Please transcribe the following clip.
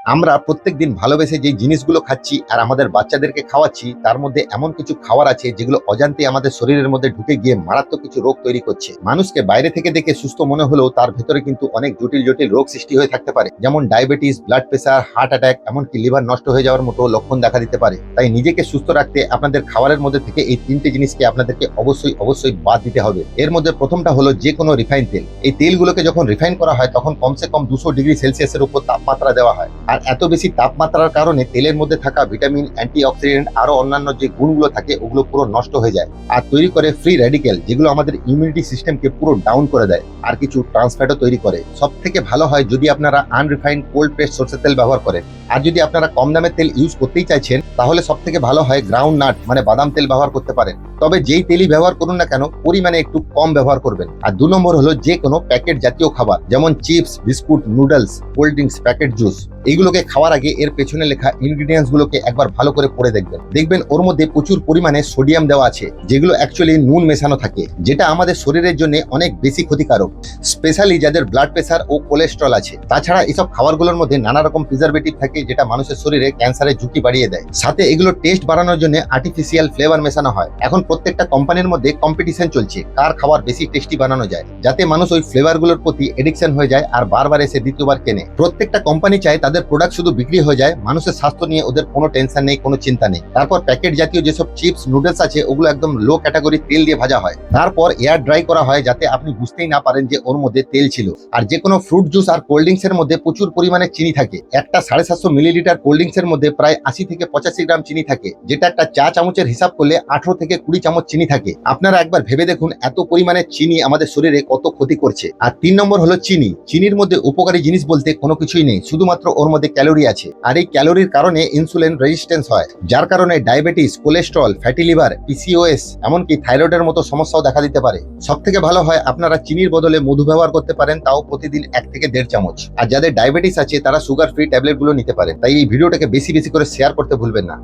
আমরা প্রত্যেকদিন ভালোবেসে যে জিনিসগুলো খাচ্ছি আর আমাদের বাচ্চাদেরকে খাওয়াচ্ছি তার মধ্যে এমন কিছু খাবার আছে যেগুলো অজান্তে আমাদের শরীরের মধ্যে ঢুকে গিয়ে মারাত্মক কিছু রোগ তৈরি করছে। মানুষকে বাইরে থেকে দেখে সুস্থ মনে হলেও তার ভেতরে কিন্তু অনেক জটিল জটিল রোগ সৃষ্টি হয়ে থাকতে পারে, যেমন diabetes, blood pressure, heart attack, এমনকি লিভার নষ্ট হয়ে যাওয়ার মতো লক্ষণ দেখা দিতে পারে। তাই নিজেকে সুস্থ রাখতে আপনাদের খাবারের মধ্যে থেকে এই তিনটে জিনিসকে আপনাদেরকে অবশ্যই অবশ্যই বাদ দিতে হবে। এর মধ্যে প্রথমটা হলো যে কোনো রিফাইন তেল। এই তেলগুলোকে যখন রিফাইন করা হয় তখন কমসে কম 200 ডিগ্রি সেলসিয়াসের উপর তাপমাত্রা দেওয়া হয়, আর এত বেশি তাপমাত্রার কারণে তেলের মধ্যে থাকা ভিটামিন, অ্যান্টিঅক্সিডেন্ট আরো অন্যান্য যে গুণগুলো থাকে ওগুলো পুরো নষ্ট হয়ে যায় আর তৈরি করে ফ্রি রেডিক্যাল, যেগুলো আমাদের ইমিউনিটি সিস্টেমকে পুরো ডাউন করে দেয় আর কিছু ট্রান্সফ্যাটও তৈরি করে। সব থেকে ভালো হয় যদি আপনারা আনরিফাইন্ড কোল্ড প্রেস সরষের তেল ব্যবহার করেন। আর যদি আপনারা কম দামের তেল ইউজ করতেই চাইছেন তাহলে সব থেকে ভালো হয় গ্রাউন্ড নাট মানে বাদাম তেল ব্যবহার করতে পারেন। তবে যেই তেলই ব্যবহার করুন না কেন পরিমাণে একটু কম ব্যবহার করবেন। আর 2 নম্বর হলো যে কোনো প্যাকেট জাতীয় খাবার, যেমন chips, biscuit, noodles, cold drinks, packet juice, এইগুলোকে খাওয়ার আগে এর পেছনে লেখা ইনগ্রিডিয়েন্টস গুলোকে একবার ভালো করে পড়ে দেখবেন ওর মধ্যে প্রচুর পরিমাণে সোডিয়াম দেওয়া আছে, যেগুলো অ্যাকচুয়ালি নুন মেশানো থাকে, যেটা আমাদের শরীরের জন্য অনেক বেশি ক্ষতিকারক, স্পেশালি যাদের ব্লাড প্রেসার ও কোলেস্ট্রল আছে। তাছাড়া এসব খাবারগুলোর মধ্যে নানা রকম প্রিজারভেটিভ থাকে যেটা মানুষের শরীরে ক্যান্সারের ঝুঁকি বাড়িয়ে দেয়। সাথে এগুলো টেস্ট বাড়ানোর জন্য আর্টিফিশিয়াল ফ্লেভার মেশানো হয়। এখন প্রত্যেকটা কোম্পানির মধ্যে কম্পিটিশন চলছে কার খাবার বেশি টেস্টি বানানো যায়, যাতে মানুষ ওই ফ্লেভারগুলোর প্রতি এডিকশন হয়ে যায় আর বারবার এসে দ্বিতীয়বার কেনে। প্রত্যেকটা কোম্পানি চায় তাদের প্রোডাক্ট শুধু বিক্রি হয়ে যায়, মানুষের স্বাস্থ্য নিয়ে ওদের কোনো টেনশন নেই, কোনো চিন্তা নেই। তারপর প্যাকেট জাতীয় যেসব চিপস, নুডলস আছে ওগুলো একদম লো ক্যাটাগরি তেল দিয়ে ভাজা হয়, তারপর এয়ার ড্রাই করা হয় যাতে আপনি বুঝতেই না পারেন যে ওর মধ্যে তেল ছিল। আর যে কোনো ফ্রুট জুস আর কোল্ড ড্রিঙ্কস এর মধ্যে প্রচুর পরিমাণে চিনি থাকে। একটা 750 মিলিলিটার কোল্ড ড্রিঙ্কস এর মধ্যে প্রায় 80 থেকে 85 গ্রাম চিনি থাকে, যেটা একটা চা চামচের হিসাব করলে 18 থেকে 20 চামচ চিনি থাকে। আপনারা একবার ভেবে দেখুন এত পরিমাণে চিনি আমাদের শরীরে কত ক্ষতি করছে। আর 3 নম্বর হলো চিনি। চিনির মধ্যে উপকারী জিনিস বলতে কোনো কিছুই নেই, শুধুমাত্র ওর মধ্যে ক্যালোরি আছে। আর এই ক্যালোরির কারণে ইনসুলিন রেজিস্ট্যান্স হয়, যার কারণে diabetes, cholesterol, fatty liver, PCOS, এমনকি থাইরয়েডের মতো সমস্যাও দেখা দিতে পারে। সব থেকে ভালো হয় আপনারা চিনির বদলে মধু ব্যবহার করতে পারেন, তাও প্রতিদিন 1 থেকে 1.5 চামচ। আর যাদের ডায়াবেটিস আছে তারা সুগার ফ্রি ট্যাবলেট গুলো নিতে পারেন। তাই এই ভিডিওটাকে বেশি বেশি করে শেয়ার করতে ভুলবেন না।